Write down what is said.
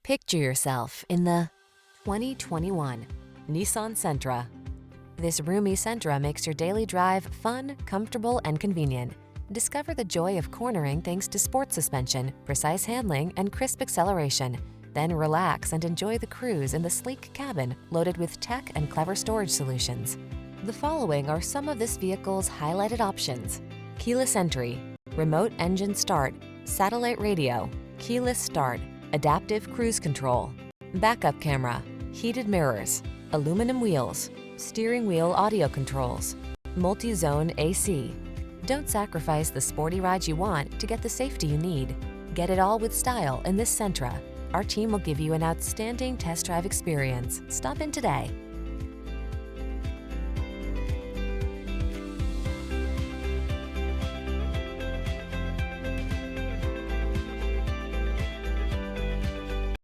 Picture yourself in the 2021 Nissan Sentra. This roomy Sentra makes your daily drive fun, comfortable, and convenient. Discover the joy of cornering thanks to sport suspension, precise handling, and crisp acceleration. Then relax and enjoy the cruise in the sleek cabin loaded with tech and clever storage solutions. The following are some of this vehicle's highlighted options: keyless entry, remote engine start, satellite radio, keyless start, adaptive cruise control, backup camera, heated mirrors, aluminum wheels, steering wheel audio controls, multi-zone AC. Don't sacrifice the sporty ride you want to get the safety you need. Get it all with style in this Sentra. Our team will give you an outstanding test drive experience. Stop in today.